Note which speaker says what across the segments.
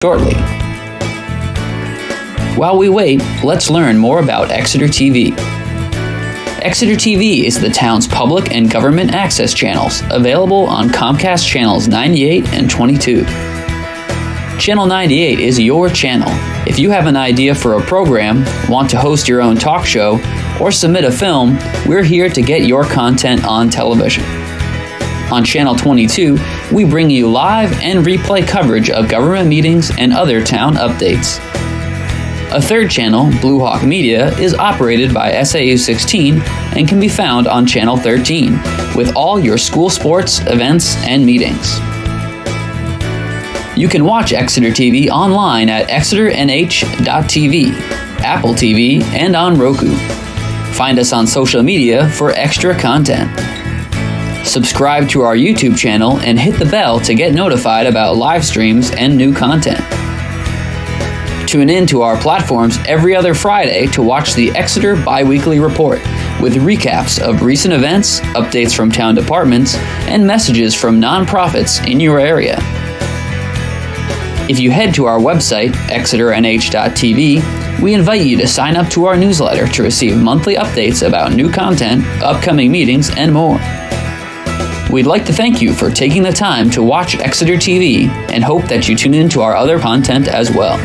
Speaker 1: shortly. While we wait, let's learn more about Exeter TV. Exeter TV is the town's public and government access channels, available on Comcast channels 98 and 22. Channel 98 is your channel. If you have an idea for a program, want to host your own talk show, or submit a film, we're here to get your content on television. On Channel 22, we bring you live and replay coverage of government meetings and other town updates. A third channel, Blue Hawk Media, is operated by SAU 16 and can be found on Channel 13, with all your school sports, events, and meetings. You can watch Exeter TV online at exeternh.tv, Apple TV, and on Roku. Find us on social media for extra content. Subscribe to our YouTube channel and hit the bell to get notified about live streams and new content. Tune in to our platforms every other Friday to watch the Exeter Biweekly Report, with recaps of recent events, updates from town departments, and messages from nonprofits in your area. If you head to our website, exeternh.tv, we invite you to sign up to our newsletter to receive monthly updates about new content, upcoming meetings, and more. We'd like to thank you for taking the time to watch Exeter TV and hope that you tune in to our other content as well.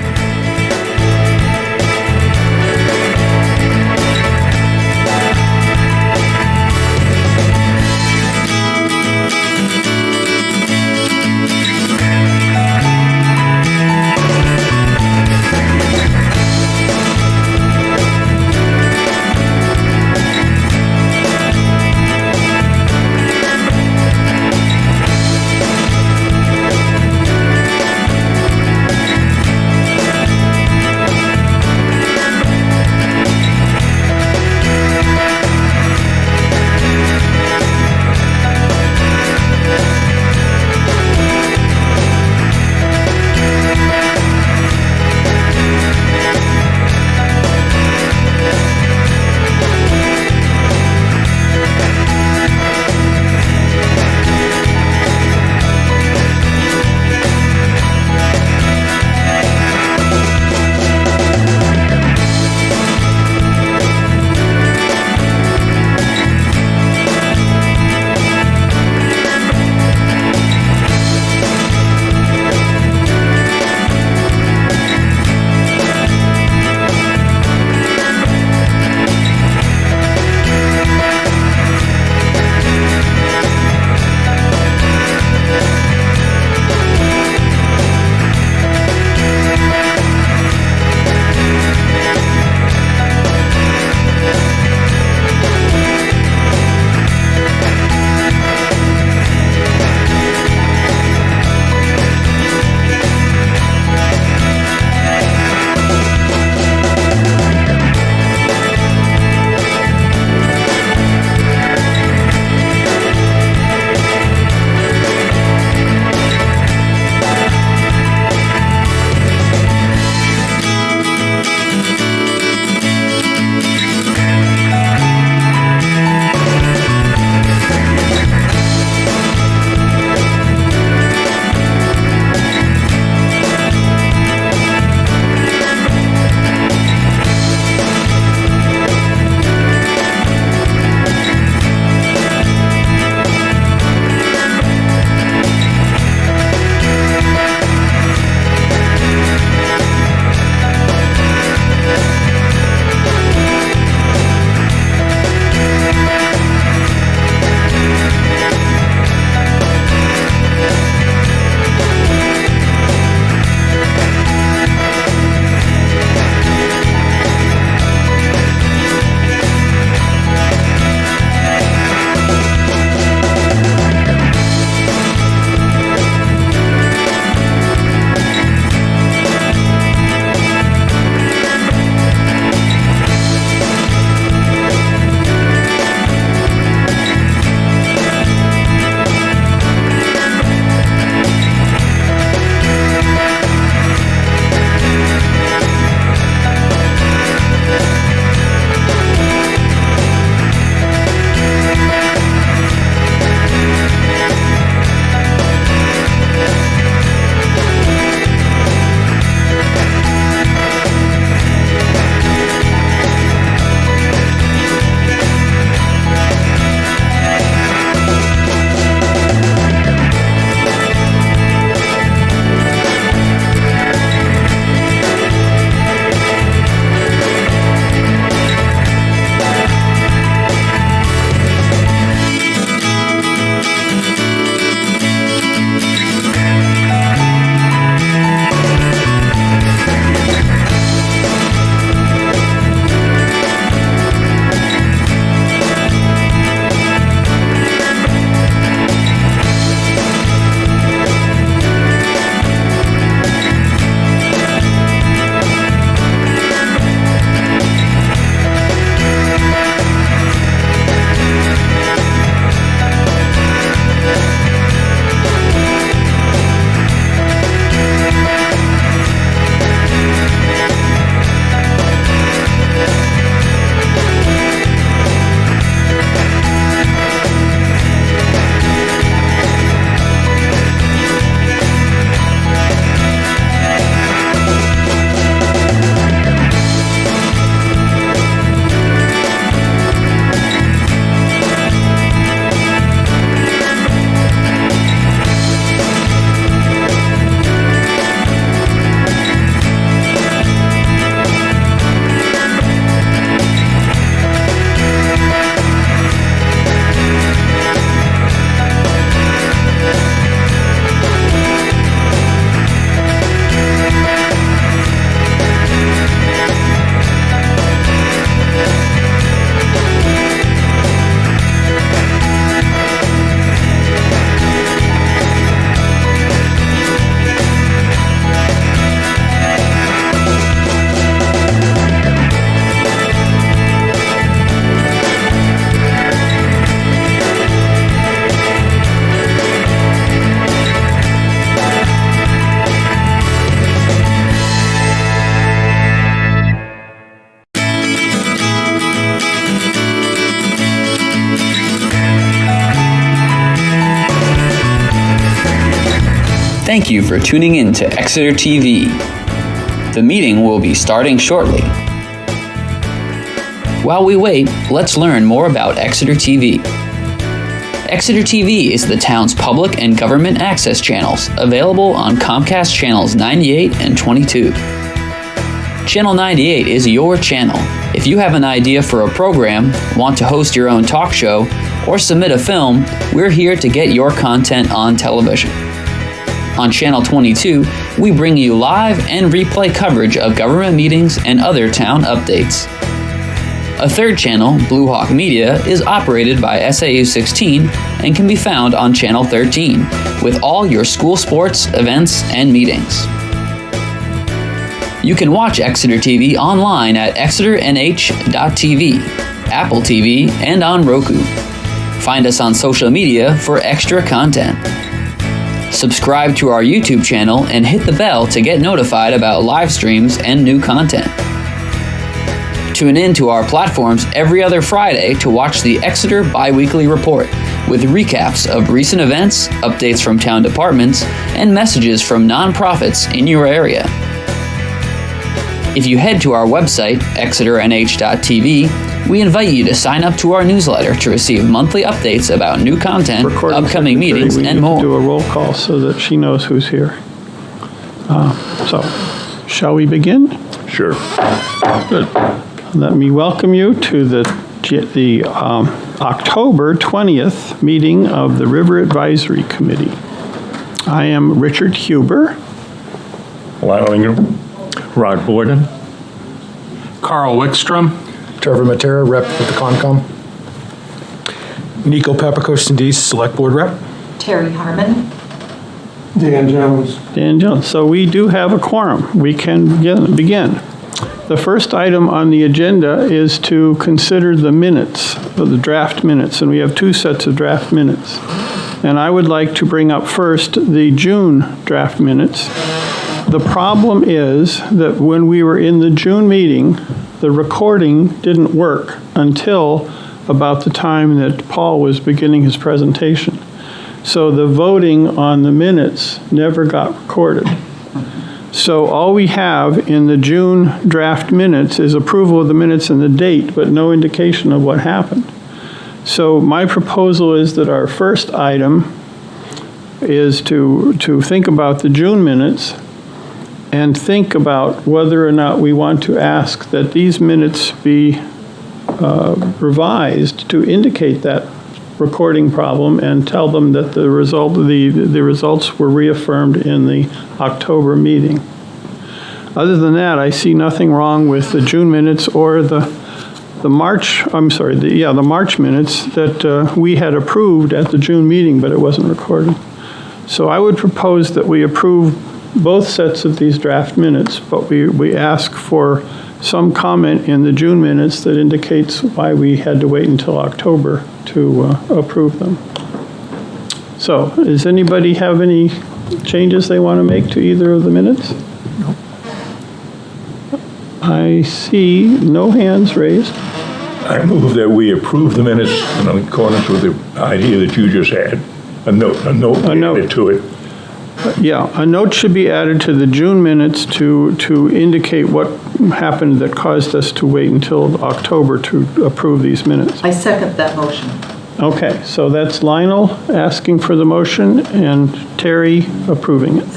Speaker 1: Thank you for tuning in to Exeter TV. The meeting will be starting shortly. While we wait, let's learn more about Exeter TV. Exeter TV is the town's public and government access channels, available on Comcast channels 98 and 22. Channel 98 is your channel. If you have an idea for a program, want to host your own talk show, or submit a film, we're here to get your content on television. On Channel 22, we bring you live and replay coverage of government meetings and other town updates. A third channel, Blue Hawk Media, is operated by SAU 16 and can be found on Channel 13, with all your school sports, events, and meetings. You can watch Exeter TV online at exeternh.tv, Apple TV, and on Roku. Find us on social media for extra content. Subscribe to our YouTube channel and hit the bell to get notified about live streams and new content. Tune in to our platforms every other Friday to watch the Exeter Biweekly Report with recaps of recent events, updates from town departments, and messages from nonprofits in your area. If you head to our website, exeternh.tv, we invite you to sign up to our newsletter to receive monthly updates about new content, upcoming meetings, and more.
Speaker 2: We need to do a roll call so that she knows who's here. So, shall we begin?
Speaker 3: Sure.
Speaker 2: Good. Let me welcome you to the October 20th meeting of the River Advisory Committee. I am Richard Huber.
Speaker 3: Lyle Ingram.
Speaker 4: Rod Borden.
Speaker 5: Carl Wickstrom.
Speaker 6: Trevor Matera, rep with the Concom.
Speaker 5: Nico Papakostindice, Select Board Rep.
Speaker 7: Terry Harmon.
Speaker 2: Dan Jones. So we do have a quorum. We can begin. The first item on the agenda is to consider the minutes, the draft minutes, and we have two sets of draft minutes. And I would like to bring up first the June draft minutes. The problem is that when we were in the June meeting, the recording didn't work until about the time that Paul was beginning his presentation. So the voting on the minutes never got recorded. So all we have in the June draft minutes is approval of the minutes and the date, but no indication of what happened. So my proposal is that our first item is to think about the June minutes and think about whether or not we want to ask that these minutes be revised to indicate that recording problem and tell them that the results were reaffirmed in the October meeting. Other than that, I see nothing wrong with the June minutes or the March minutes that we had approved at the June meeting, but it wasn't recorded. So I would propose that we approve both sets of these draft minutes, but we ask for some comment in the June minutes that indicates why we had to wait until October to approve them. So, does anybody have any changes they want to make to either of the minutes? No. I see no hands raised.
Speaker 3: I move that we approve the minutes in accordance with the idea that you just had. A note added to it.
Speaker 2: Yeah, a note should be added to the June minutes to indicate what happened that caused us to wait until October to approve these minutes.
Speaker 7: I second that motion.
Speaker 2: Okay, so that's Lionel asking for the motion and Terry approving it.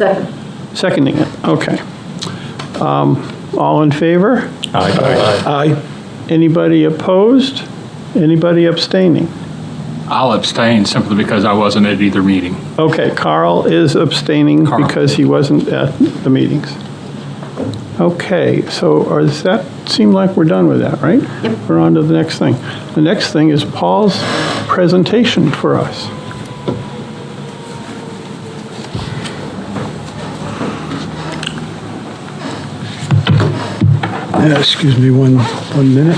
Speaker 2: Seconding it, okay. All in favor?
Speaker 3: Aye.
Speaker 2: Anybody opposed? Anybody abstaining?
Speaker 4: I'll abstain simply because I wasn't at either meeting.
Speaker 2: Okay, Carl is abstaining because he wasn't at the meetings. Okay, so does that seem like we're done with that, right?
Speaker 7: Yep.
Speaker 2: We're on to the next thing. The next thing is Paul's presentation for us.
Speaker 8: Excuse me one minute.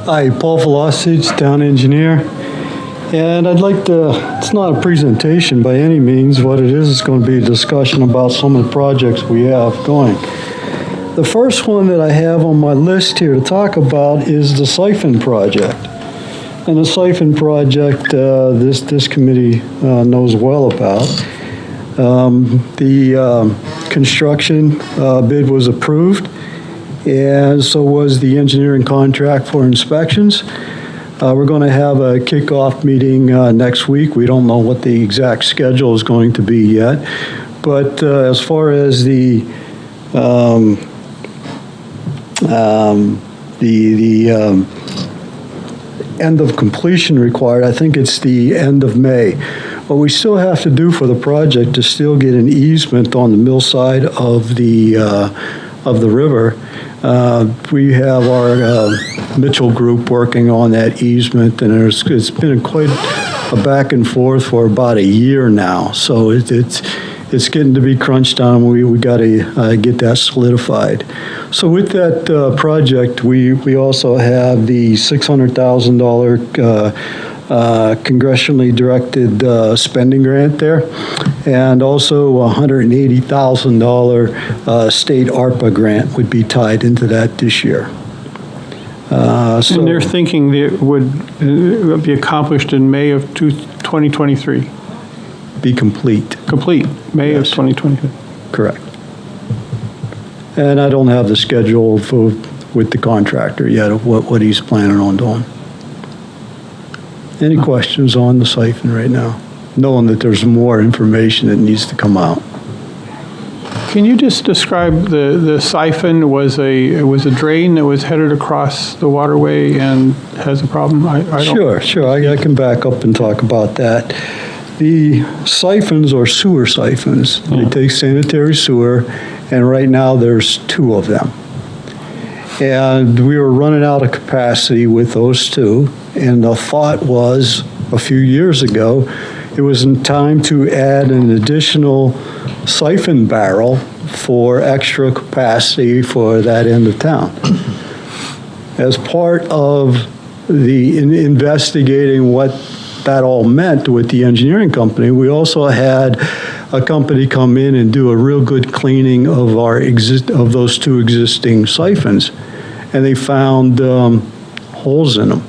Speaker 8: Hi, Paul Velocity, town engineer. And I'd like to, it's not a presentation by any means. What it is going to be a discussion about some of the projects we have going. The first one that I have on my list here to talk about is the siphon project. And the siphon project, this committee knows well about. The construction bid was approved, and so was the engineering contract for inspections. We're going to have a kickoff meeting next week. We don't know what the exact schedule is going to be yet, but as far as the end of completion required, I think it's the end of May. What we still have to do for the project is still get an easement on the mill side of the river. We have our Mitchell group working on that easement, and it's been quite a back and forth for about a year now. So it's getting to be crunch time. We got to get that solidified. So with that project, we also have the $600,000 congressionally directed spending grant there, and also a $180,000 state ARPA grant would be tied into that this year.
Speaker 2: And they're thinking that it would be accomplished in May of 2023.
Speaker 8: Be complete.
Speaker 2: Complete, May of
Speaker 8: Yes.
Speaker 2: 2023.
Speaker 8: Correct. And I don't have the schedule with the contractor yet of what he's planning on doing. Any questions on the siphon right now? Knowing that there's more information that needs to come out.
Speaker 2: Can you just describe the siphon was a drain that was headed across the waterway and has a problem? I don't.
Speaker 8: Sure. I can back up and talk about that. The siphons are sewer siphons. They take sanitary sewer, and right now there's 2 of them. And we were running out of capacity with those 2, and the thought was, a few years ago, it was in time to add an additional siphon barrel for extra capacity for that end of town. As part of the investigating what that all meant with the engineering company, we also had a company come in and do a real good cleaning of of those 2 existing siphons, and they found holes in them.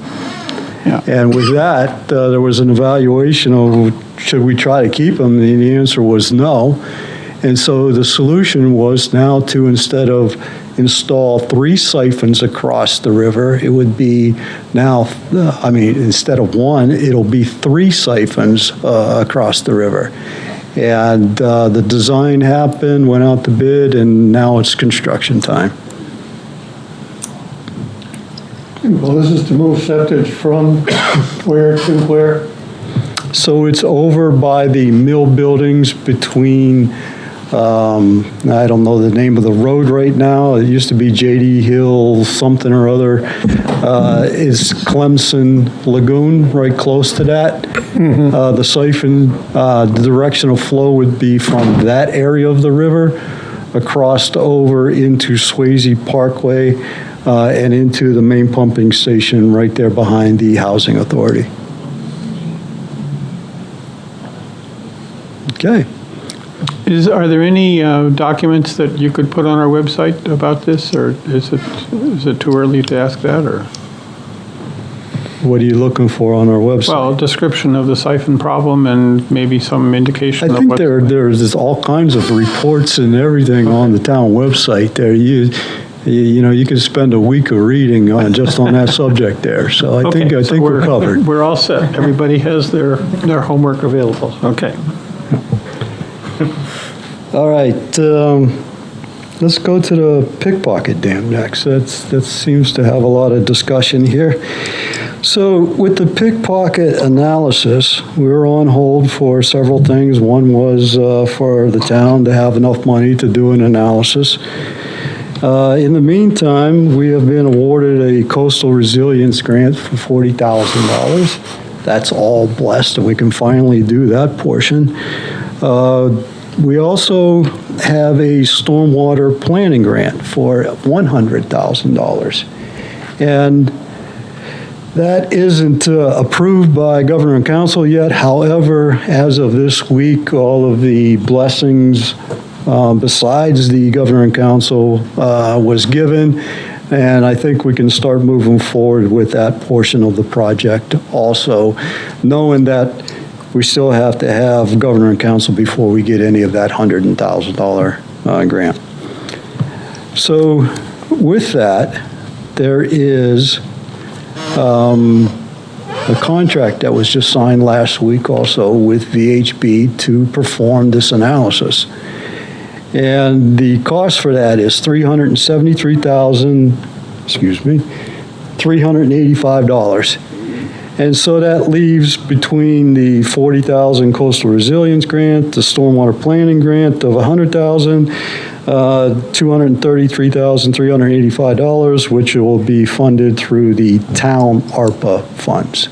Speaker 2: Yeah.
Speaker 8: And with that, there was an evaluation of should we try to keep them, and the answer was no. And so the solution was now to, instead of install 3 siphons across the river, it would be now, instead of 1, it'll be 3 siphons across the river. And the design happened, went out to bid, and now it's construction time.
Speaker 2: Well, this is to move septic from where to where?
Speaker 8: So it's over by the mill buildings between, I don't know the name of the road right now. It used to be J.D. Hill something or other. Is Clemson Lagoon right close to that? The siphon, the direction of flow would be from that area of the river across over into Swayze Parkway and into the main pumping station right there behind the Housing Authority. Okay.
Speaker 2: Are there any documents that you could put on our website about this, or is it too early to ask that, or?
Speaker 8: What are you looking for on our website?
Speaker 2: Well, a description of the siphon problem and maybe some indication
Speaker 8: I
Speaker 2: of
Speaker 8: think
Speaker 2: what.
Speaker 8: there's all kinds of reports and everything on the town website there. You could spend a week of reading on that subject there. So I think we're covered.
Speaker 2: We're all set. Everybody has their homework available. Okay.
Speaker 8: All right, let's go to the pickpocket dam next. That seems to have a lot of discussion here. So with the pickpocket analysis, we were on hold for several things. One was for the town to have enough money to do an analysis. In the meantime, we have been awarded a coastal resilience grant for $40,000. That's all blessed, and we can finally do that portion. We also have a stormwater planning grant for $100,000. And that isn't approved by Governor and Council yet. However, as of this week, all of the blessings besides the Governor and Council was given. And I think we can start moving forward with that portion of the project also, knowing that we still have to have governor and council before we get any of that $100,000 grant. So with that, there is a contract that was just signed last week also with VHB to perform this analysis. And the cost for that is $385. And so that leaves between the $40,000 coastal resilience grant, the stormwater planning grant of $100,000, $233,385, which will be funded through the town ARPA funds.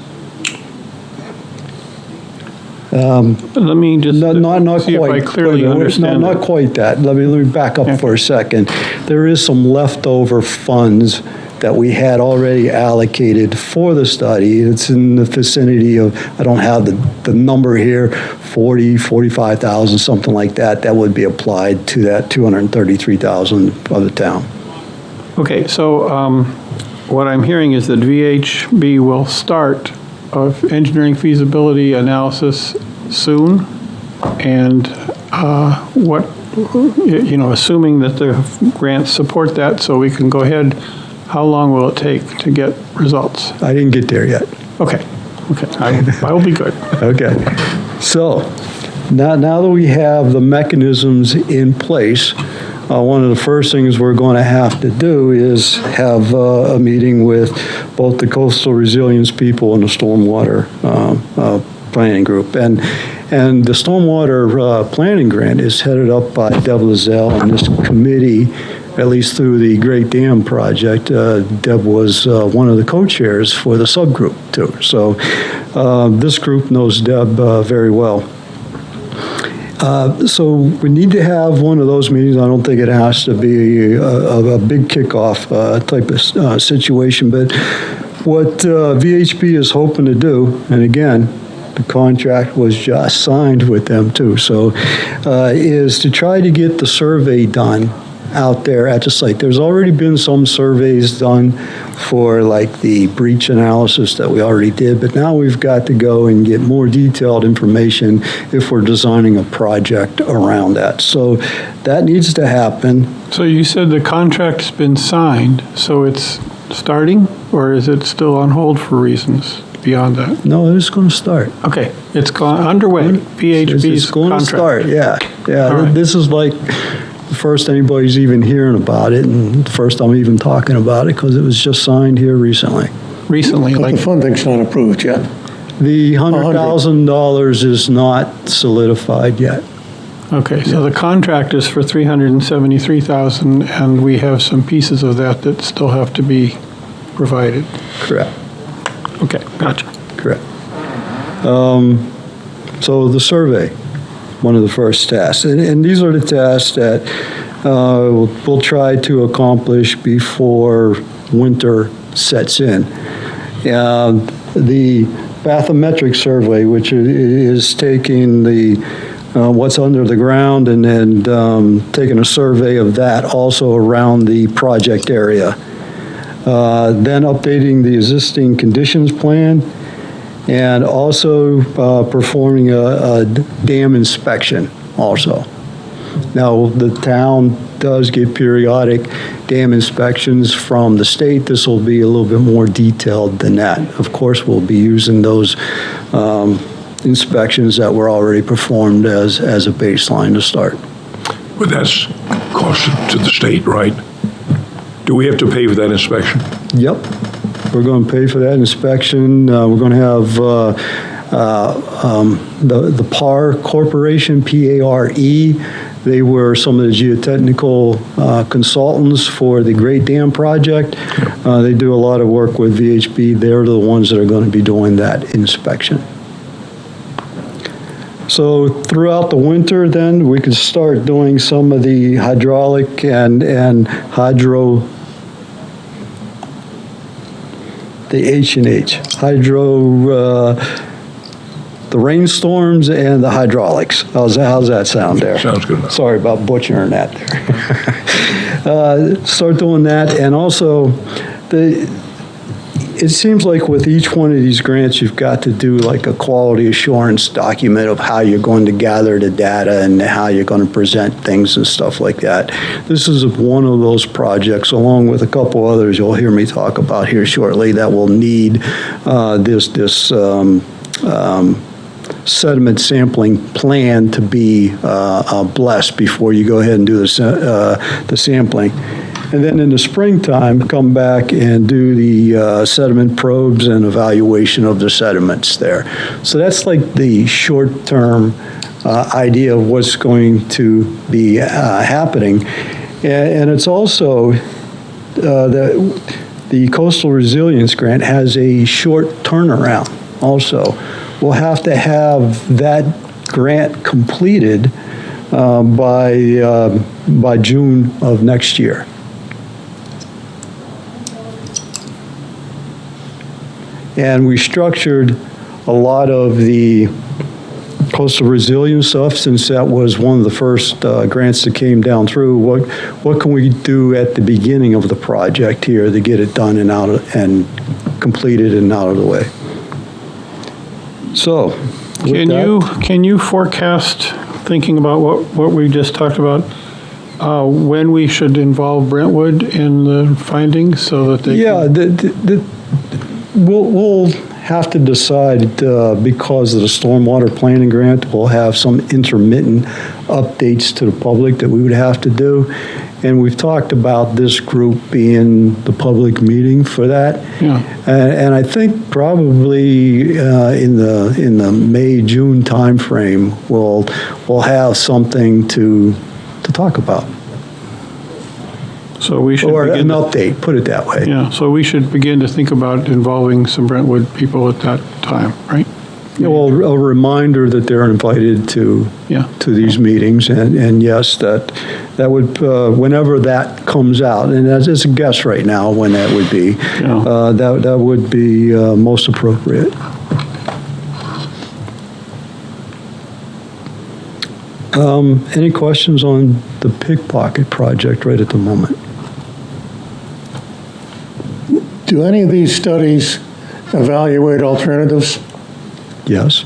Speaker 2: Let me just
Speaker 8: Not
Speaker 2: see
Speaker 8: quite.
Speaker 2: if I clearly understand.
Speaker 8: Not quite that. Let me back up for a second. There is some leftover funds that we had already allocated for the study. It's in the vicinity of, I don't have the number here, 40, 45,000, something like that. That would be applied to that 233,000 of the town.
Speaker 2: Okay, so what I'm hearing is that VHB will start of engineering feasibility analysis soon, and assuming that the grants support that, so we can go ahead, how long will it take to get results?
Speaker 8: I didn't get there yet.
Speaker 2: Okay, I will be good.
Speaker 8: Okay. So now that we have the mechanisms in place, one of the first things we're going to have to do is have a meeting with both the coastal resilience people and the stormwater planning group. And the stormwater planning grant is headed up by Deb Lizelle, and this committee, at least through the Great Dam Project, Deb was one of the co-chairs for the subgroup too. So this group knows Deb very well. So we need to have one of those meetings. I don't think it has to be a big kickoff type of situation, but what VHB is hoping to do, and again, the contract was just signed with them too, so is to try to get the survey done out there at the site. There's already been some surveys done for like the breach analysis that we already did, but now we've got to go and get more detailed information if we're designing a project around that. So that needs to happen.
Speaker 2: So you said the contract's been signed, so it's starting, or is it still on hold for reasons beyond that?
Speaker 8: No, it's going to start.
Speaker 2: Okay, it's gone underway. VHB's
Speaker 8: It's going
Speaker 2: contract.
Speaker 8: to start, yeah.
Speaker 2: All right.
Speaker 8: This is like the first anybody's even hearing about it, and the first I'm even talking about it, because it was just signed here recently.
Speaker 2: Recently,
Speaker 9: But
Speaker 2: like,
Speaker 9: the funding's not approved yet.
Speaker 8: The $100,000 is not solidified yet.
Speaker 2: okay, so the contract is for $373,000, and we have some pieces of that that still have to be provided.
Speaker 8: Correct,
Speaker 2: Okay, gotcha.
Speaker 8: correct. So the survey, one of the first tasks, and these are the tasks that we'll try to accomplish before winter sets in. The bathymetric survey, which is taking the what's under the ground and then taking a survey of that also around the project area. Then updating the existing conditions plan, and also performing a dam inspection also. Now, the town does get periodic dam inspections from the state. This will be a little bit more detailed than that. Of course, we'll be using those inspections that were already performed as a baseline to start.
Speaker 3: But that's cost to the state, right? Do we have to pay for that inspection?
Speaker 8: Yep. We're going to pay for that inspection. We're going to have the PAR Corporation, P-A-R-E. They were some of the geotechnical consultants for the Great Dam Project. They do a lot of work with VHB. They're the ones that are going to be doing that inspection. So throughout the winter, then, we could start doing some of the hydraulic and hydro, the H&H, hydro the rainstorms and the hydraulics. How's that sound there?
Speaker 3: Sounds good enough.
Speaker 8: Sorry about butchering that there. Start doing that, and also it seems like with each one of these grants, you've got to do like a quality assurance document of how you're going to gather the data and how you're going to present things and stuff like that. This is one of those projects, along with a couple others you'll hear me talk about here shortly, that will need this sediment sampling plan to be blessed before you go ahead and do the sampling. And then in the springtime, come back and do the sediment probes and evaluation of the sediments there. So that's like the short-term idea of what's going to be happening. And it's also the Coastal Resilience Grant has a short turnaround also. We'll have to have that grant completed by June of next year. And we structured a lot of the coastal resilience stuff, since that was one of the first grants that came down through. What can we do at the beginning of the project here to get it done and completed and out of the way? So,
Speaker 2: Can you forecast, thinking about what we just talked about, when we should involve Brentwood in the findings so that they
Speaker 8: We'll have to decide because of the stormwater planning grant. We'll have some intermittent updates to the public that we would have to do. And we've talked about this group being the public meeting for that.
Speaker 2: Yeah.
Speaker 8: And I think probably in the May-June timeframe, we'll have something to talk about.
Speaker 2: So we should
Speaker 8: Or
Speaker 2: begin
Speaker 8: an update, put it that way.
Speaker 2: Yeah, so we should begin to think about involving some Brentwood people at that time, right?
Speaker 8: Well, a reminder that they're invited to these meetings, and yes, that would, whenever that comes out, and it's a guess right now when that would be, that would be most appropriate. Any questions on the pickpocket project right at the moment?
Speaker 9: Do any of these studies evaluate alternatives?
Speaker 8: Yes.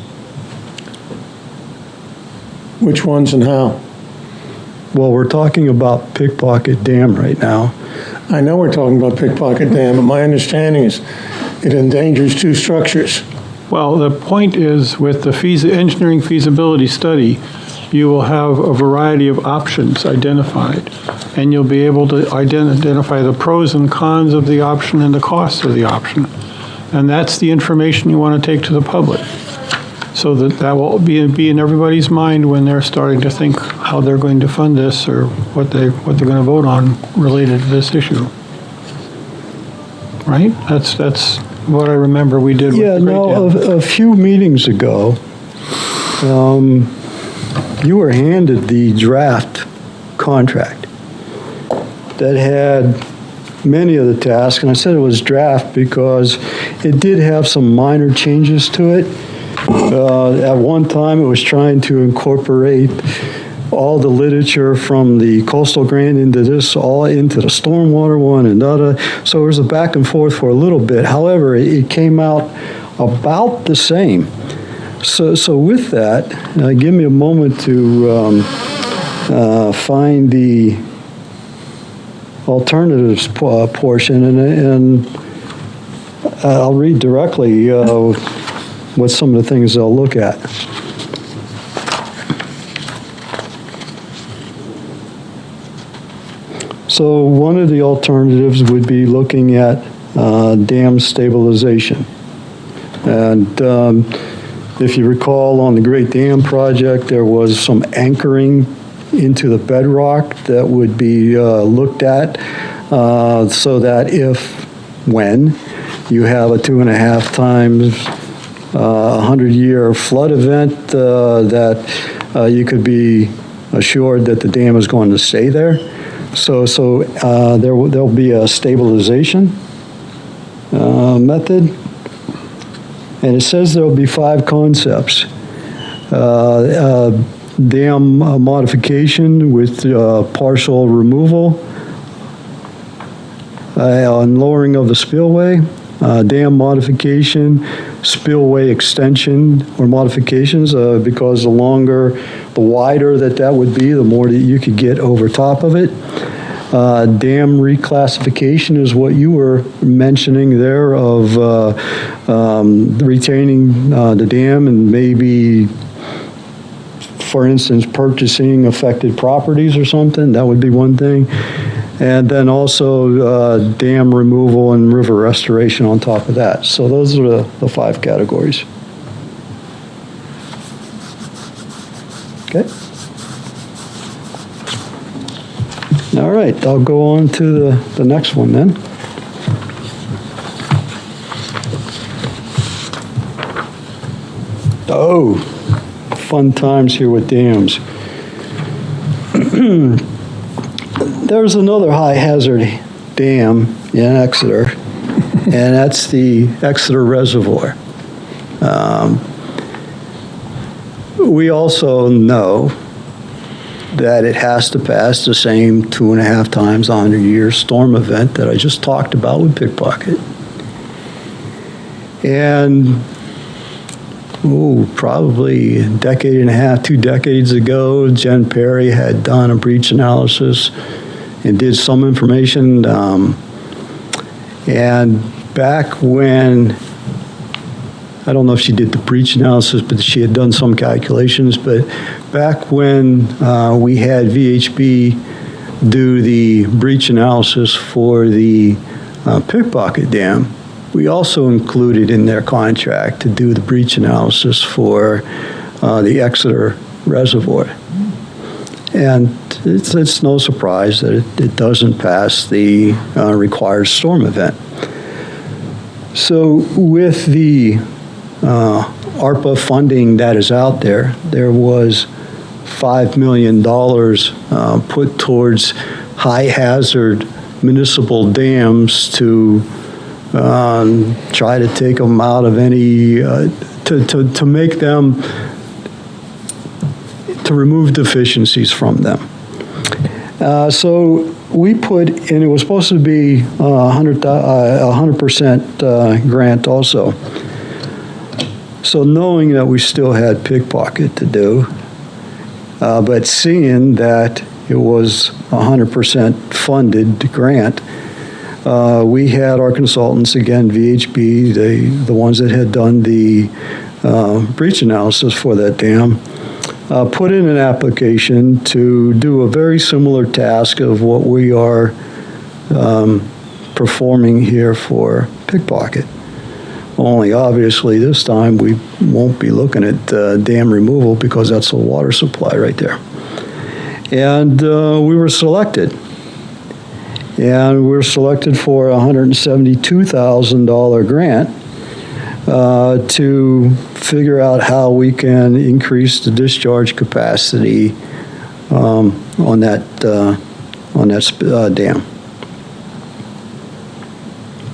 Speaker 9: Which ones and how?
Speaker 8: Well, we're talking about Pickpocket Dam right now.
Speaker 9: I know we're talking about Pickpocket Dam, but my understanding is it endangers two structures.
Speaker 2: Well, the point is, with the engineering feasibility study, you will have a variety of options identified, and you'll be able to identify the pros and cons of the option and the costs of the option. And that's the information you want to take to the public, so that will be in everybody's mind when they're starting to think how they're going to fund this or what they're going to vote on related to this issue. Right? That's what I remember we did with the Great Dam.
Speaker 8: A few meetings ago, you were handed the draft contract that had many of the tasks, and I said it was draft because it did have some minor changes to it. At one time, it was trying to incorporate all the literature from the coastal grant into this, all into the stormwater one and other. So there was a back and forth for a little bit. However, it came out about the same. So with that, give me a moment to find the alternatives portion, and I'll read directly what some of the things they'll look at. So one of the alternatives would be looking at dam stabilization. And if you recall, on the Great Dam project, there was some anchoring into the bedrock that would be looked at so that when you have a 2.5 times 100-year flood event, that you could be assured that the dam is going to stay there. So there'll be a stabilization method. And it says there'll be 5 concepts. Dam modification with partial removal and lowering of the spillway, dam modification, spillway extension or modifications, because the wider that would be, the more that you could get over top of it. Dam reclassification is what you were mentioning there of retaining the dam and maybe, for instance, purchasing affected properties or something. That would be one thing. And then also dam removal and river restoration on top of that. So those are the 5 categories. Okay. All right, I'll go on to the next one then. Oh, fun times here with dams. There's another high hazard dam in Exeter, and that's the Exeter Reservoir. We also know that it has to pass the same 2.5 times 100-year storm event that I just talked about with Pickpocket. And probably a decade and a half, 2 decades ago, Jen Perry had done a breach analysis and did some information. And back when, I don't know if she did the breach analysis, but she had done some calculations. But back when we had VHB do the breach analysis for the Pickpocket Dam, we also included in their contract to do the breach analysis for the Exeter Reservoir. And it's no surprise that it doesn't pass the required storm event. So with the ARPA funding that is out there, there was $5 million put towards high hazard municipal dams to try to take them out of any, to make them, to remove deficiencies from them. So we put, and it was supposed to be 100% grant also. So knowing that we still had Pickpocket to do, but seeing that it was 100% funded grant, we had our consultants, again, VHB, the ones that had done the breach analysis for that dam, put in an application to do a very similar task of what we are performing here for Pickpocket. Only obviously this time we won't be looking at dam removal because that's a water supply right there. And we were selected. And we were selected for a $172,000 grant to figure out how we can increase the discharge capacity on that dam.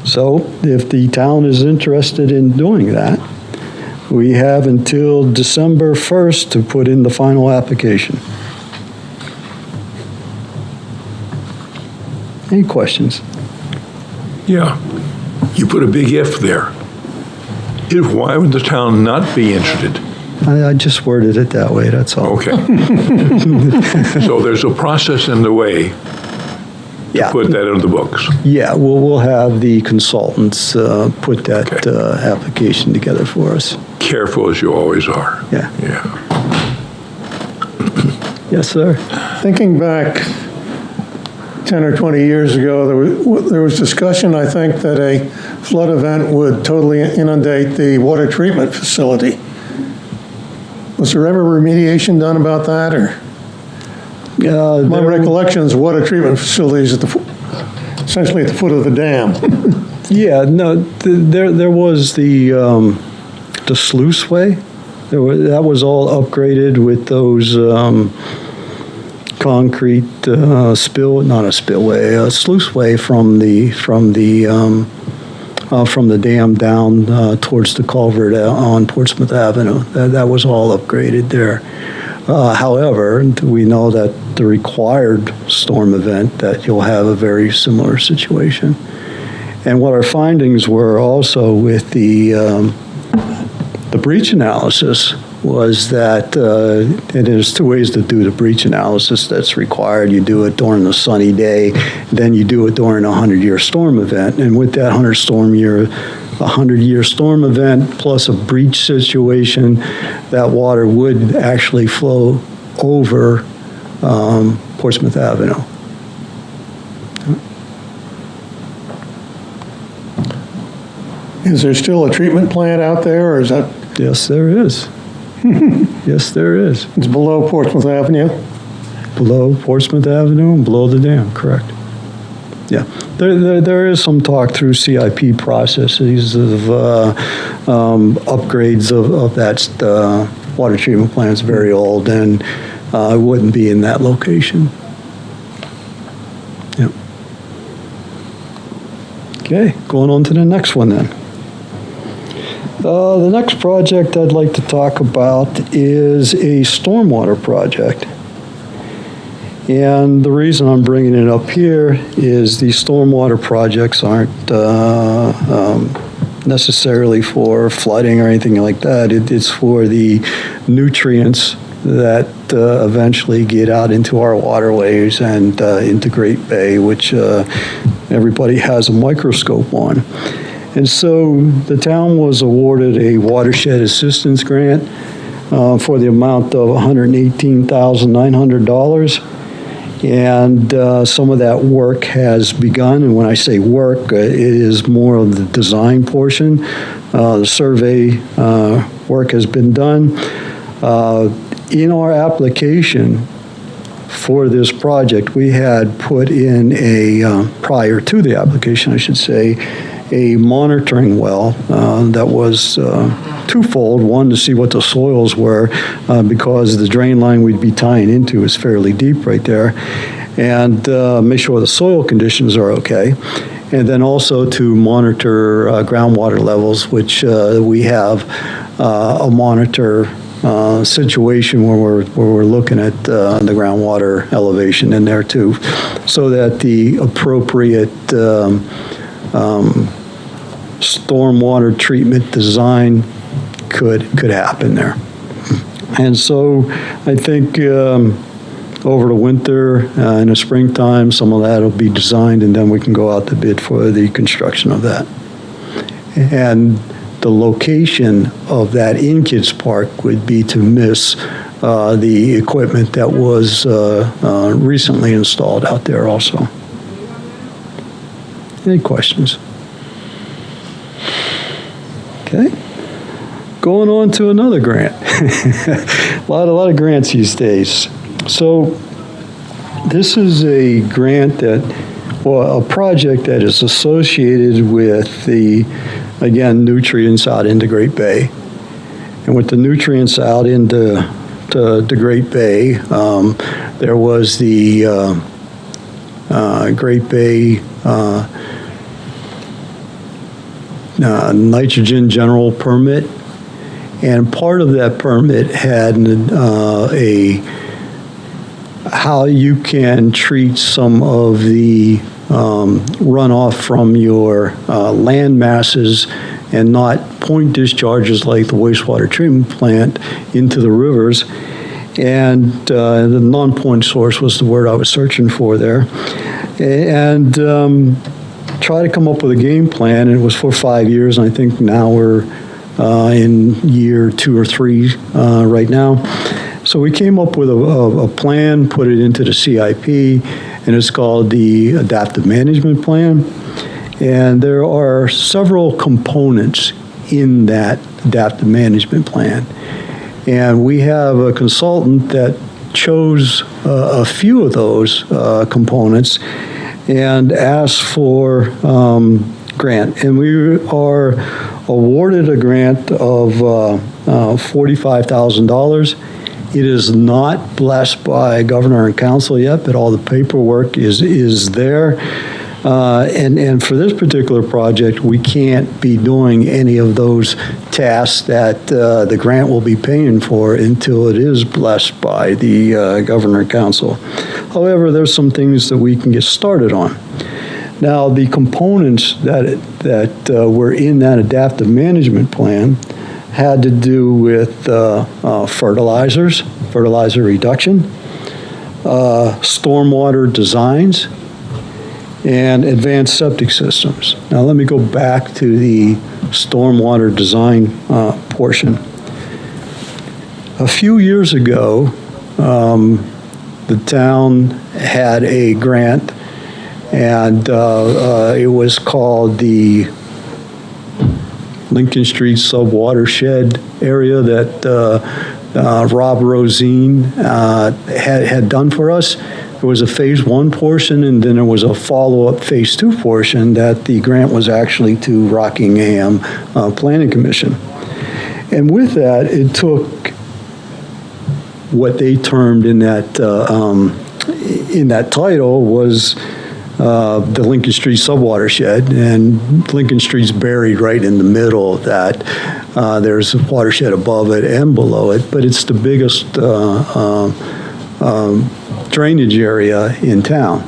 Speaker 8: So if the town is interested in doing that, we have until December 1st to put in the final application. Any questions?
Speaker 3: Yeah, you put a big if there. Why would the town not be interested?
Speaker 8: I just worded it that way, that's all.
Speaker 3: Okay. So there's a process in the way to put that in the books.
Speaker 8: Yeah, we'll have the consultants put that application together for us.
Speaker 3: Careful as you always are.
Speaker 8: Yeah.
Speaker 3: Yeah.
Speaker 8: Yes, sir.
Speaker 9: Thinking back 10 or 20 years ago, there was discussion, I think, that a flood event would totally inundate the water treatment facility. Was there ever remediation done about that, or? My recollection is water treatment facilities essentially at the foot of the dam.
Speaker 8: Yeah, no, there was the sluiceway. That was all upgraded with those concrete sluiceway from the from the dam down towards the culvert on Portsmouth Avenue. That was all upgraded there. However, we know that the required storm event, that you'll have a very similar situation. And what our findings were also with the breach analysis was that, and there's two ways to do the breach analysis that's required. You do it during a sunny day, then you do it during a 100-year storm event. And with that 100-year storm event plus a breach situation, that water would actually flow over Portsmouth Avenue.
Speaker 9: Is there still a treatment plant out there, or is that,
Speaker 8: Yes, there is. Yes, there is.
Speaker 9: it's below Portsmouth Avenue?
Speaker 8: Below Portsmouth Avenue and below the dam, correct. Yeah, there is some talk through CIP processes of upgrades of that water treatment plant. It's very old, and it wouldn't be in that location. Yeah. Okay, going on to the next one then. The next project I'd like to talk about is a stormwater project. And the reason I'm bringing it up here is these stormwater projects aren't necessarily for flooding or anything like that. It's for the nutrients that eventually get out into our waterways and into Great Bay, which everybody has a microscope on. And so the town was awarded a watershed assistance grant for the amount of $118,900. And some of that work has begun. And when I say work, it is more of the design portion. The survey work has been done. In our application for this project, we had put in prior to the application, I should say, a monitoring well that was twofold. One, to see what the soils were, because the drain line we'd be tying into is fairly deep right there, and make sure the soil conditions are okay. And then also to monitor groundwater levels, which we have a monitor situation where we're looking at the groundwater elevation in there too, so that the appropriate stormwater treatment design could happen there. And so I think over the winter and the springtime, some of that will be designed, and then we can go out to bid for the construction of that. And the location of that in Kids Park would be to miss the equipment that was recently installed out there also. Any questions? Okay. Going on to another grant. a lot of grants these days. So this is a grant a project that is associated with the, again, nutrients out into Great Bay. And with the nutrients out into Great Bay, there was the Great Bay nitrogen general permit, and part of that permit had how you can treat some of the runoff from your land masses and not point discharges like the wastewater treatment plant into the rivers. And the non-point source was the word I was searching for there. And try to come up with a game plan, and it was for 5 years, and I think now we're in year 2 or 3 right now. So we came up with a plan, put it into the CIP, and it's called the Adaptive Management Plan. And there are several components in that Adaptive Management Plan. And we have a consultant that chose a few of those components and asked for grant. And we are awarded a grant of $45,000. It is not blessed by governor and council yet, but all the paperwork is there. And for this particular project, we can't be doing any of those tasks that the grant will be paying for until it is blessed by the Governor Council. However, there's some things that we can get started on. Now, the components that were in that adaptive management plan had to do with fertilizers, fertilizer reduction, stormwater designs, and advanced septic systems. Now, let me go back to the stormwater design portion. A few years ago, the town had a grant, and it was called the Lincoln Street Sub-Watershed area that Rob Rosine had done for us. There was a phase 1 portion, and then there was a follow-up phase 2 portion that the grant was actually to Rockingham Planning Commission. And with that, it took what they termed in that title was the Lincoln Street Subwatershed, and Lincoln Street's buried right in the middle of that. There's a watershed above it and below it, but it's the biggest drainage area in town.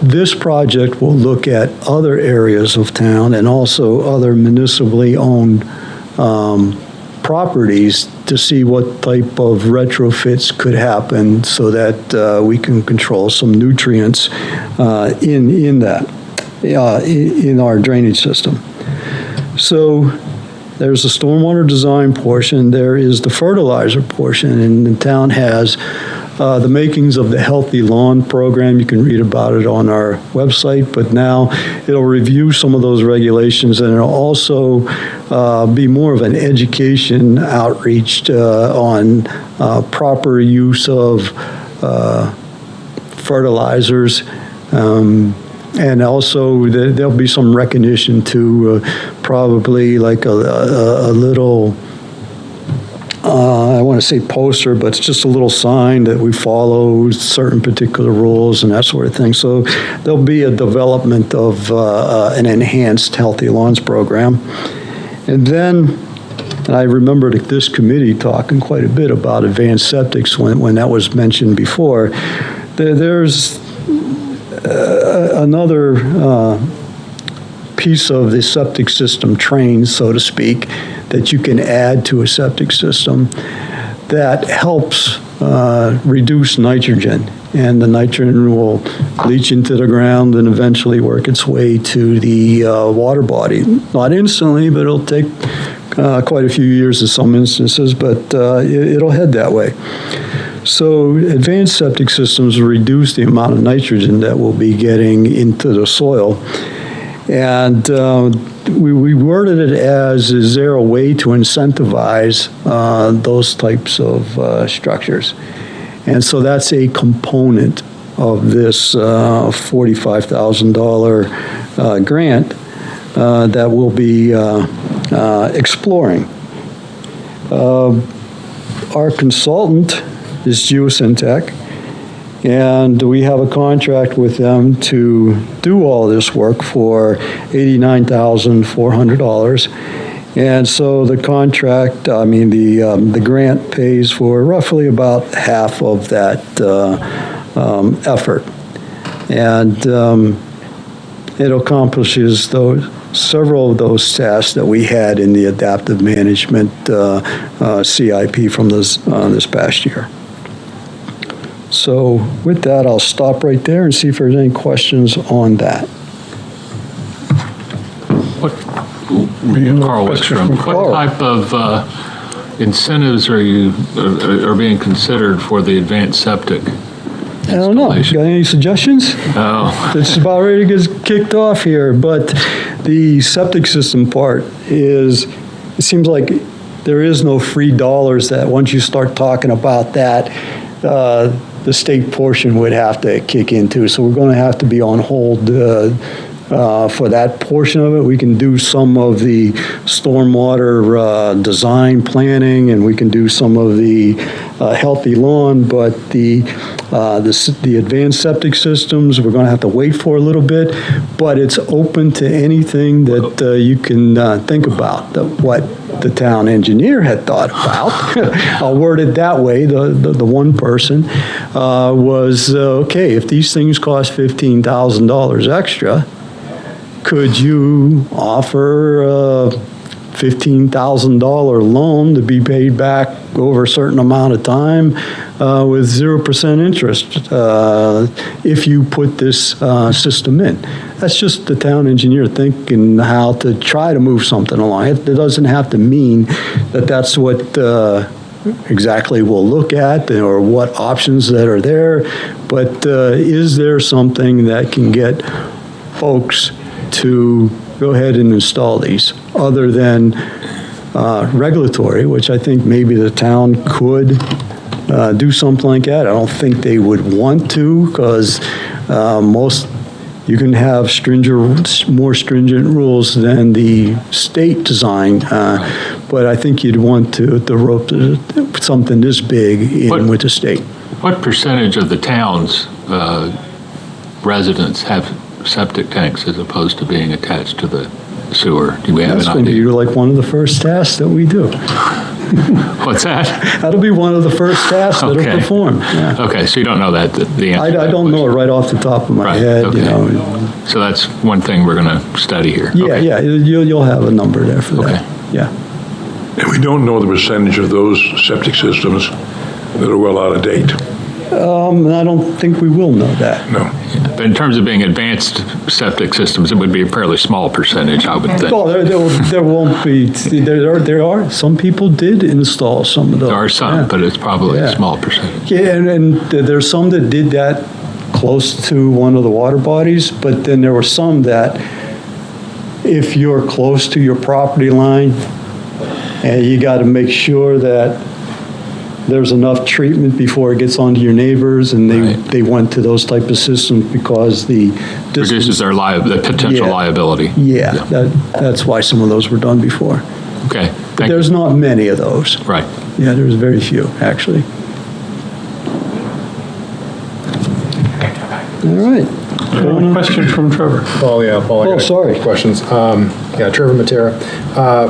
Speaker 8: This project will look at other areas of town and also other municipally owned properties to see what type of retrofits could happen so that we can control some nutrients in our drainage system. So there's the stormwater design portion, there is the fertilizer portion, and the town has the makings of the Healthy Lawn program. You can read about it on our website, but now it'll review some of those regulations, and it'll also be more of an education outreach on proper use of fertilizers, and also there'll be some recognition to probably like a little I want to say poster, but it's just a little sign that we follow certain particular rules and that sort of thing. So there'll be a development of an enhanced Healthy Lawns program. And then, and I remember this committee talking quite a bit about advanced septics when that was mentioned before. There's another piece of the septic system train, so to speak, that you can add to a septic system that helps reduce nitrogen. And the nitrogen will leach into the ground and eventually work its way to the water body. Not instantly, but it'll take quite a few years in some instances, but it'll head that way. So advanced septic systems reduce the amount of nitrogen that we'll be getting into the soil. And we worded it as, is there a way to incentivize those types of structures? And so that's a component of this $45,000 grant that we'll be exploring. Our consultant is Geosyntec, and we have a contract with them to do all this work for $89,400. And so the contract, the grant pays for roughly about half of that effort. And it accomplishes several of those tasks that we had in the adaptive management CIP from this past year. So with that, I'll stop right there and see if there's any questions on that.
Speaker 4: Carl Wickstrom, what type of incentives are being considered for the advanced septic
Speaker 8: I don't know. Got any suggestions?
Speaker 4: Oh.
Speaker 8: It's about ready to get kicked off here, but the septic system part is, it seems like there is no free dollars that once you start talking about that, the state portion would have to kick into. So we're going to have to be on hold for that portion of it. We can do some of the stormwater design planning, and we can do some of the healthy lawn, but the advanced septic systems, we're going to have to wait for a little bit, but it's open to anything that you can think about, what the town engineer had thought about. I'll word it that way. The one person was, okay, if these things cost $15,000 extra, could you offer a $15,000 loan to be paid back over a certain amount of time with 0% interest if you put this system in? That's just the town engineer thinking how to try to move something along. It doesn't have to mean that that's what exactly we'll look at or what options that are there, but is there something that can get folks to go ahead and install these, other than regulatory, which I think maybe the town could do something like that. I don't think they would want to, because you can have more stringent rules than the state design, but I think you'd want to rope something this big in with the state.
Speaker 4: What percentage of the town's residents have septic tanks as opposed to being attached to the sewer? Do we have
Speaker 8: That's
Speaker 4: an
Speaker 8: going to
Speaker 4: idea?
Speaker 8: be like one of the first tasks that we do.
Speaker 4: What's that?
Speaker 8: That'll be one of the first tasks that
Speaker 4: Okay.
Speaker 8: are performed. Yeah.
Speaker 4: Okay, so you don't know that, the answer.
Speaker 8: I
Speaker 4: to that
Speaker 8: don't know it
Speaker 4: question.
Speaker 8: right off the top of my
Speaker 4: Right,
Speaker 8: head,
Speaker 4: okay.
Speaker 8: you know.
Speaker 4: So that's one thing we're going to study here.
Speaker 8: Yeah,
Speaker 4: Okay.
Speaker 8: yeah, you'll have a number there for that.
Speaker 4: Okay.
Speaker 8: Yeah.
Speaker 3: And we don't know the percentage of those septic systems that are well out of date.
Speaker 8: And I don't think we will know that.
Speaker 3: No.
Speaker 4: But in terms of being advanced septic systems, it would be a fairly small percentage, I would think.
Speaker 8: Well, there won't be, there are, some people did install some of those.
Speaker 4: There are some,
Speaker 8: yeah.
Speaker 4: but it's probably a
Speaker 8: Yeah.
Speaker 4: small percentage.
Speaker 8: Yeah, and there's some that did that close to one of the water bodies, but then there were some that if you're close to your property line, and you got to make sure that there's enough treatment before it gets onto your neighbors, and
Speaker 4: Right.
Speaker 8: they went to those type of systems because the distance.
Speaker 4: Reduces their the potential
Speaker 8: Yeah.
Speaker 4: liability.
Speaker 8: Yeah, that's why some of those were done before.
Speaker 4: Okay,
Speaker 8: But
Speaker 4: thank you.
Speaker 8: there's not many of those.
Speaker 4: Right.
Speaker 8: Yeah, there's very few, actually. All right.
Speaker 2: Question from Trevor.
Speaker 6: Oh, yeah, Paul, I
Speaker 8: Oh,
Speaker 6: got
Speaker 8: sorry.
Speaker 6: questions. Yeah, Trevor Matera.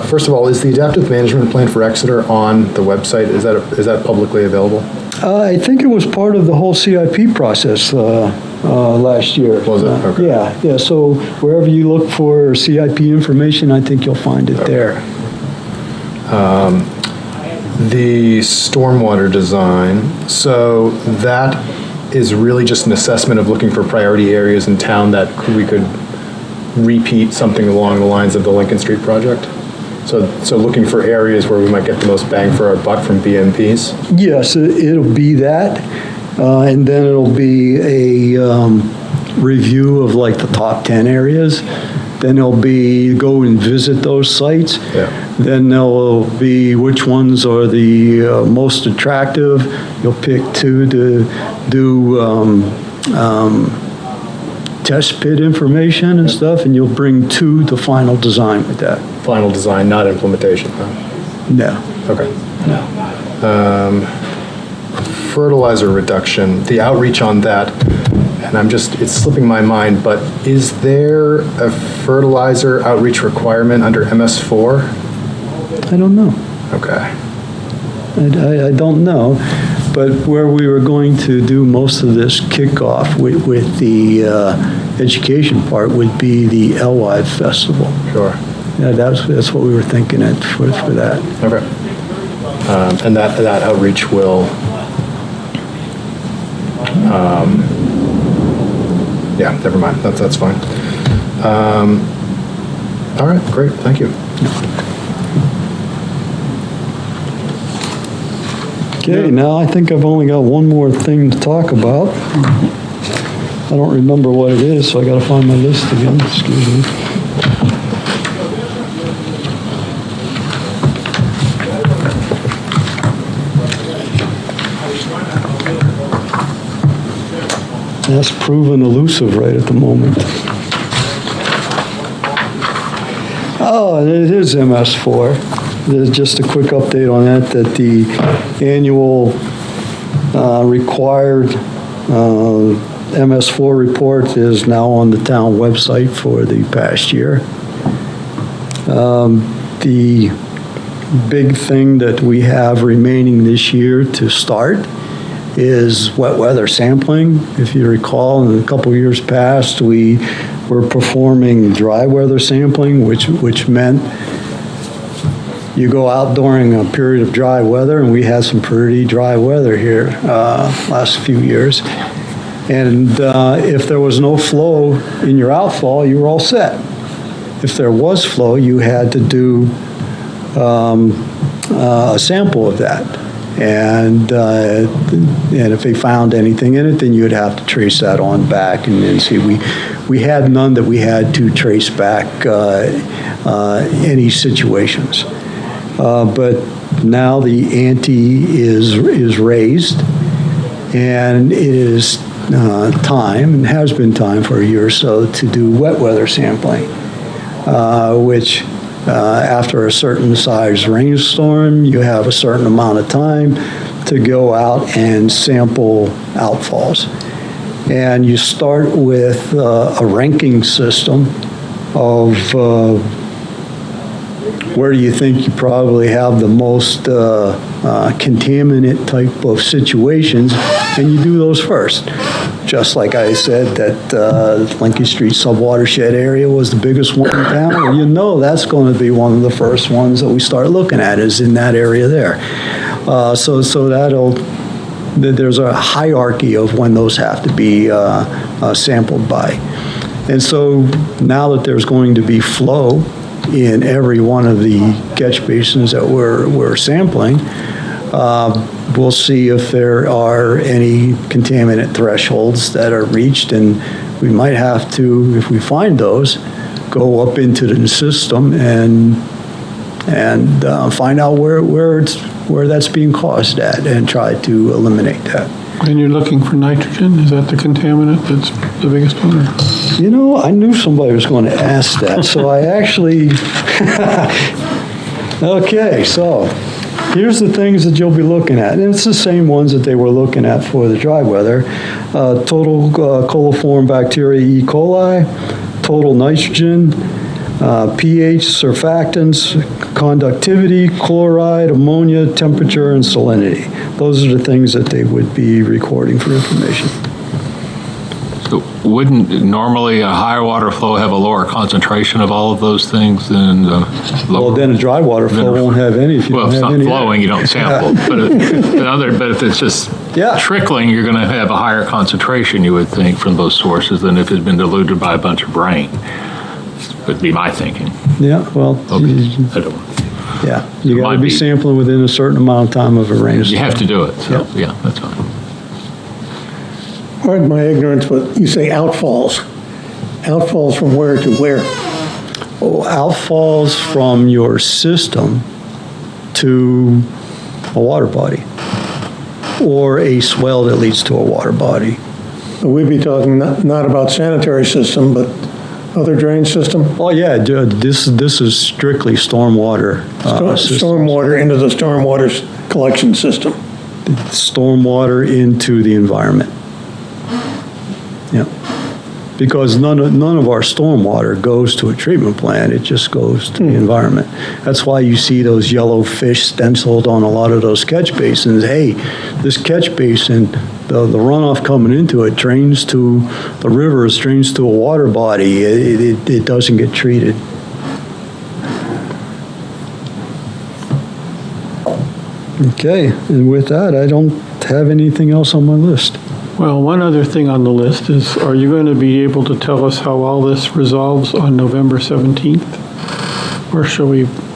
Speaker 6: First of all, is the adaptive management plan for Exeter on the website? Is that publicly available?
Speaker 8: I think it was part of the whole CIP process last year.
Speaker 6: Was it? Okay.
Speaker 8: Yeah, so wherever you look for CIP information, I think you'll find it there.
Speaker 6: The stormwater design, so that is really just an assessment of looking for priority areas in town that we could repeat something along the lines of the Lincoln Street project? So looking for areas where we might get the most bang for our buck from BMPs?
Speaker 8: Yes, it'll be that, and then it'll be a review of like the top 10 areas. Then there'll be go and visit those sites.
Speaker 6: Yeah.
Speaker 8: Then there'll be which ones are the most attractive. You'll pick two to do test pit information and stuff, and you'll bring two to final design with that.
Speaker 6: Final design, not implementation, huh?
Speaker 8: No.
Speaker 6: Okay. Fertilizer reduction, the outreach on that, and it's slipping my mind, but is there a fertilizer outreach requirement under MS4?
Speaker 8: I don't know.
Speaker 6: Okay.
Speaker 8: I don't know, but where we were going to do most of this kickoff with the education part would be the Elwide Festival.
Speaker 6: Sure.
Speaker 8: Yeah, that's what we were thinking for that.
Speaker 6: Okay. And that outreach will, yeah, never mind, that's fine. All right, great, thank you.
Speaker 8: Okay, now I think I've only got one more thing to talk about. I don't remember what it is, so I gotta find my list again, excuse me. That's proven elusive right at the moment. Oh, it is MS4. There's just a quick update on that the annual required MS4 report is now on the town website for the past year. The big thing that we have remaining this year to start is wet weather sampling. If you recall, in a couple years past, we were performing dry weather sampling, which meant you go out during a period of dry weather, and we had some pretty dry weather here last few years. And if there was no flow in your outfall, you were all set. If there was flow, you had to do a sample of that. And if they found anything in it, then you would have to trace that on back and then see. We had none that we had to trace back any situations. But now the ante is raised, and it is time, and has been time for a year or so, to do wet weather sampling, which after a certain size rainstorm, you have a certain amount of time to go out and sample outfalls. And you start with a ranking system of where do you think you probably have the most contaminant type of situations, and you do those first. Just like I said, that Lincoln Street subwatershed area was the biggest one in town, and you know that's going to be one of the first ones that we start looking at is in that area there. So there's a hierarchy of when those have to be sampled by. And so now that there's going to be flow in every one of the catch basins that we're sampling, we'll see if there are any contaminant thresholds that are reached, and we might have to, if we find those, go up into the system and find out where that's being caused at and try to eliminate that.
Speaker 2: And you're looking for nitrogen? Is that the contaminant that's the biggest one?
Speaker 8: You know, I knew somebody was going to ask that, so I actually... Okay, so here's the things that you'll be looking at. And it's the same ones that they were looking at for the dry weather. Total coliform bacteria E. coli, total nitrogen, pH, surfactants, conductivity, chloride, ammonia, temperature, and salinity. Those are the things that they would be recording for information.
Speaker 4: So wouldn't normally a higher water flow have a lower concentration of all of those things than
Speaker 8: Well, then a dry water flow won't have any if you
Speaker 4: well,
Speaker 8: don't
Speaker 4: if
Speaker 8: have
Speaker 4: it's
Speaker 8: any.
Speaker 4: not flowing, you don't sample. But if it's just trickling, you're going to have a higher concentration, you would think, from those sources than if it's been diluted by a bunch of rain. Would be my thinking.
Speaker 8: Yeah, well,
Speaker 4: Okay. I don't.
Speaker 8: yeah, you
Speaker 4: It
Speaker 8: got
Speaker 4: might
Speaker 8: to be
Speaker 4: be.
Speaker 8: sampling within a certain amount of time of a rainstorm.
Speaker 4: You have to do it. So,
Speaker 8: Yep.
Speaker 4: yeah, that's fine.
Speaker 9: Pardon my ignorance, but you say outfalls. Outfalls from where to where?
Speaker 8: Oh, outfalls from your system to a water body or a swell that leads to a water body.
Speaker 9: We'd be talking not about sanitary system, but other drain system?
Speaker 8: Oh, yeah, this is strictly stormwater.
Speaker 9: Stormwater into the stormwater collection system.
Speaker 8: Stormwater into the environment. Yeah. Because none of our stormwater goes to a treatment plant, it just goes to the environment. That's why you see those yellow fish stenciled on a lot of those catch basins. Hey, this catch basin, the runoff coming into it drains to the rivers, drains to a water body. It doesn't get treated. Okay, and with that, I don't have anything else on my list.
Speaker 2: Well, one other thing on the list is, are you going to be able to tell us how all this resolves on November 17th? Or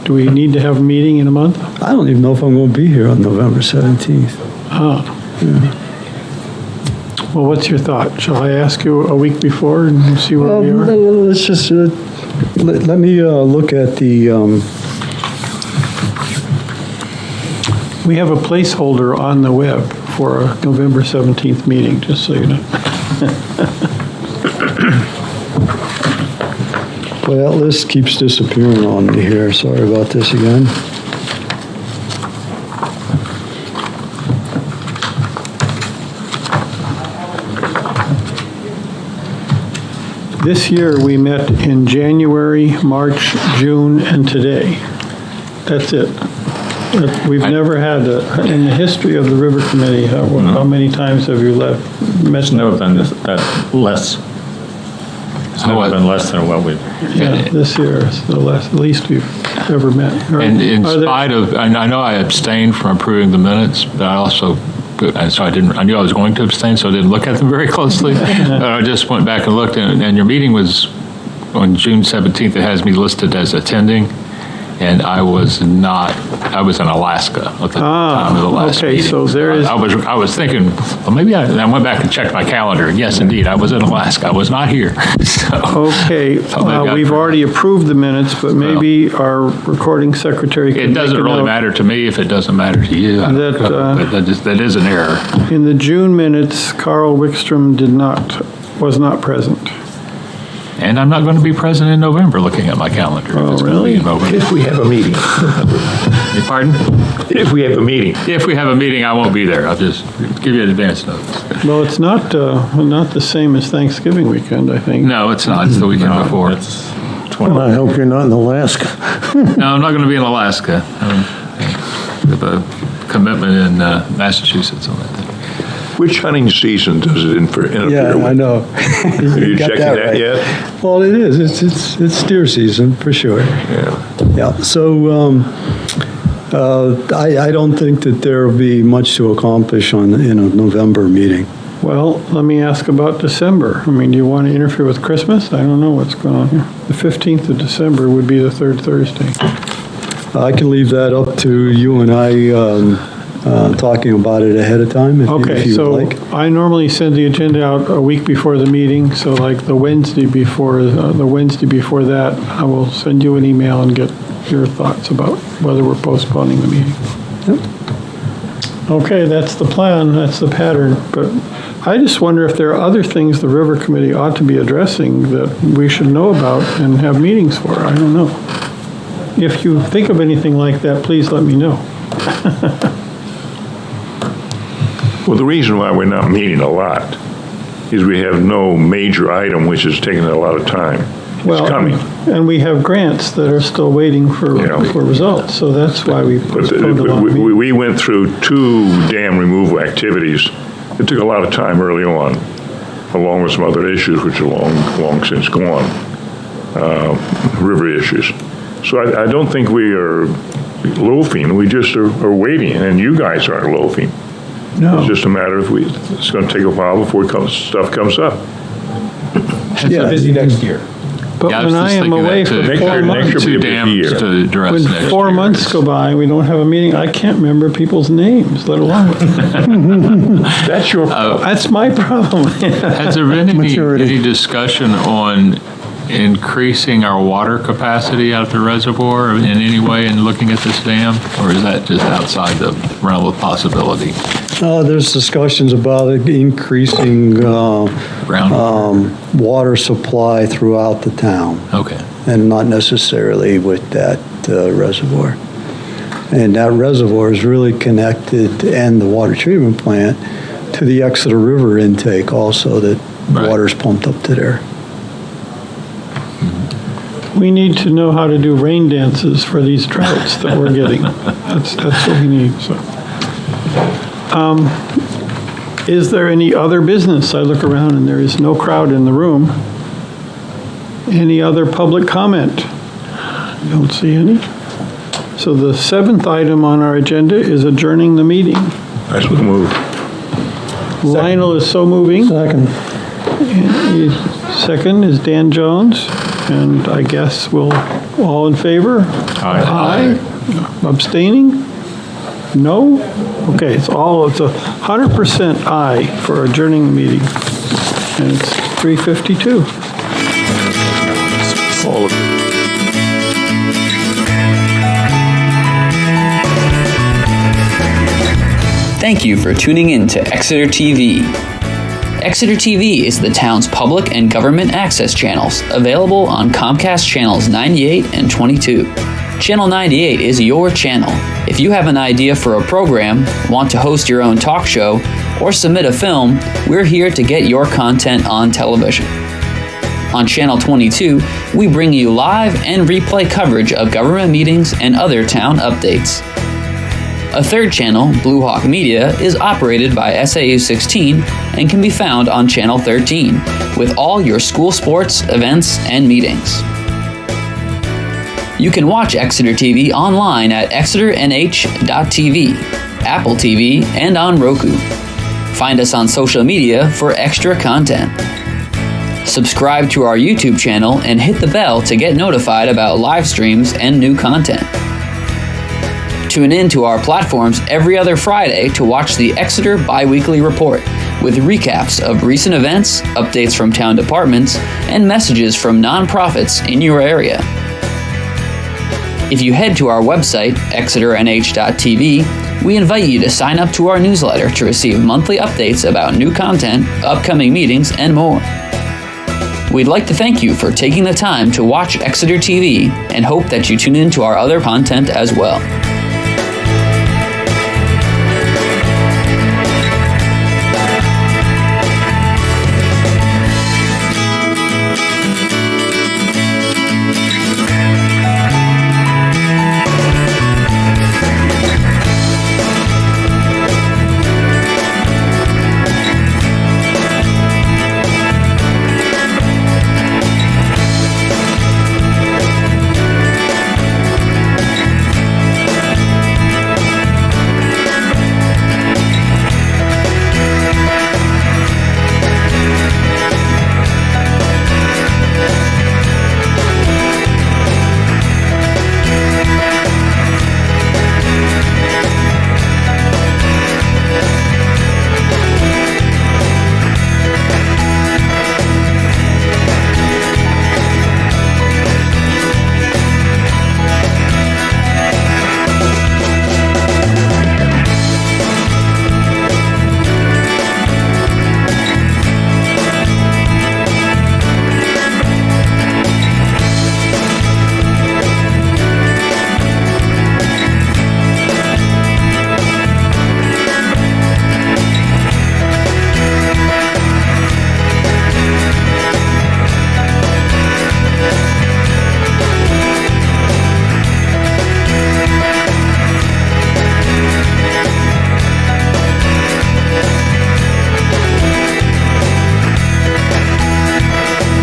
Speaker 2: do we need to have a meeting in a month?
Speaker 8: I don't even know if I'm going to be here on November 17th.
Speaker 2: Oh. Yeah. Well, what's your thought? Shall I ask you a week before and see where we are?
Speaker 8: Let's just, let me look at the,
Speaker 2: We have a placeholder on the web for a November 17th meeting, just so you know.
Speaker 8: Boy, that list keeps disappearing on me here. Sorry about this again.
Speaker 2: This year, we met in January, March, June, and today. That's it. We've never had, in the history of the River Committee, how many times have you met?
Speaker 3: It's never been that less. It's never been less than what we.
Speaker 2: Yeah, this year is the least we've ever met.
Speaker 4: And in spite of, I know I abstained from approving the minutes, but I also, and so I knew I was going to abstain, so I didn't look at them very closely. I just went back and looked, and your meeting was on June 17th. It has me listed as attending, and I was in Alaska at the time of the last meeting.
Speaker 2: Okay, so there is.
Speaker 4: I was thinking, well, maybe I went back and checked my calendar, and yes, indeed, I was in Alaska. I was not here.
Speaker 2: Okay, we've already approved the minutes, but maybe our recording secretary can
Speaker 4: It doesn't
Speaker 2: make a
Speaker 4: really
Speaker 2: note.
Speaker 4: matter to me if it doesn't matter to you. That is an error.
Speaker 2: In the June minutes, Carl Wickstrom was not present.
Speaker 4: And I'm not going to be present in November, looking at my calendar.
Speaker 2: Oh,
Speaker 4: It's going to be
Speaker 2: really?
Speaker 4: in November.
Speaker 3: If we have a meeting.
Speaker 4: Pardon?
Speaker 3: If we have a meeting.
Speaker 4: If we have a meeting, I won't be there. I'll just give you an advance notice.
Speaker 2: Well, it's not the same as Thanksgiving weekend, I think.
Speaker 4: No, it's not. It's the weekend before.
Speaker 3: It's
Speaker 9: Well, I hope you're not in Alaska.
Speaker 4: No, I'm not going to be in Alaska. We have a commitment in Massachusetts on that.
Speaker 3: Which hunting season does it interfere with?
Speaker 8: Yeah, I know.
Speaker 3: Are you
Speaker 8: got
Speaker 3: checking
Speaker 8: that
Speaker 3: that
Speaker 8: right.
Speaker 3: yet?
Speaker 8: Well, it is. It's deer season for sure.
Speaker 3: Yeah.
Speaker 8: Yeah. So I don't think that there will be much to accomplish in a November meeting.
Speaker 2: Well, let me ask about December. I mean, do you want to interfere with Christmas? I don't know what's going on here. The 15th of December would be the third Thursday.
Speaker 8: I can leave that up to you and I talking about it ahead of time if
Speaker 2: Okay,
Speaker 8: you
Speaker 2: so
Speaker 8: would like.
Speaker 2: I normally send the agenda out a week before the meeting, so like the Wednesday before that, I will send you an email and get your thoughts about whether we're postponing the meeting.
Speaker 8: Yep.
Speaker 2: Okay, that's the plan, that's the pattern, but I just wonder if there are other things the River Committee ought to be addressing that we should know about and have meetings for. I don't know. If you think of anything like that, please let me know.
Speaker 3: Well, the reason why we're not meeting a lot is we have no major item which is taking a lot of time. It's coming.
Speaker 2: And we have grants that are still waiting for results, so that's why we
Speaker 3: But
Speaker 2: postponed a lot of meetings.
Speaker 3: we went through 2 dam removal activities. It took a lot of time early on, along with some other issues which are long since gone, river issues. So I don't think we are loafing, we just are waiting, and you guys aren't loafing.
Speaker 2: No.
Speaker 3: It's just a matter of it's going to take a while before stuff comes up.
Speaker 6: So busy next year.
Speaker 2: But
Speaker 4: Yeah,
Speaker 2: when
Speaker 4: was
Speaker 2: I
Speaker 4: just
Speaker 2: am
Speaker 4: thinking
Speaker 2: away
Speaker 4: that
Speaker 2: for
Speaker 4: too.
Speaker 3: Next
Speaker 2: 4
Speaker 3: year- next
Speaker 2: months,
Speaker 3: year-
Speaker 4: Two
Speaker 3: be a busy
Speaker 4: dams
Speaker 3: year.
Speaker 4: to address
Speaker 2: when
Speaker 4: next
Speaker 2: 4
Speaker 4: year.
Speaker 2: months go by and we don't have a meeting, I can't remember people's names, let alone,
Speaker 3: That's your problem.
Speaker 2: that's my problem.
Speaker 4: Has there been
Speaker 9: Maturity.
Speaker 4: any discussion on increasing our water capacity out of the reservoir in any way in looking at this dam? Or is that just outside the realm of possibility?
Speaker 8: There's discussions about increasing water supply throughout the town,
Speaker 4: Okay.
Speaker 8: and not necessarily with that reservoir. And that reservoir is really connected, and the water treatment plant, to the Exeter River intake also, that
Speaker 4: Right.
Speaker 8: water's pumped up to there.
Speaker 2: We need to know how to do rain dances for these droughts that we're getting. That's what we need, so. Is there any other business? I look around and there is no crowd in the room. Any other public comment? Don't see any. So the 7th item on our agenda is adjourning the meeting.
Speaker 3: That's the move.
Speaker 2: Lionel is so moving.
Speaker 9: Second.
Speaker 2: Second is Dan Jones, and I guess we'll, all in favor? Aye. Abstaining? No? Okay, it's 100% aye for adjourning the meeting. And it's 3:52.
Speaker 3: All of it.
Speaker 1: Thank you for tuning in to Exeter TV. Exeter TV is the town's public and government access channels, available on Comcast channels 98 and 22. Channel 98 is your channel. If you have an idea for a program, want to host your own talk show, or submit a film, we're here to get your content on television. On Channel 22, we bring you live and replay coverage of government meetings and other town updates. A third channel, Blue Hawk Media, is operated by SAU 16 and can be found on Channel 13, with all your school sports, events, and meetings. You can watch Exeter TV online at exeternh.tv, Apple TV, and on Roku. Find us on social media for extra content. Subscribe to our YouTube channel and hit the bell to get notified about live streams and new content. Tune in to our platforms every other Friday to watch the Exeter Biweekly Report, with recaps of recent events, updates from town departments, and messages from nonprofits in your area. If you head to our website, exeternh.tv, we invite you to sign up to our newsletter to receive monthly updates about new content, upcoming meetings, and more. We'd like to thank you for taking the time to watch Exeter TV and hope that you tune in to our other content as well.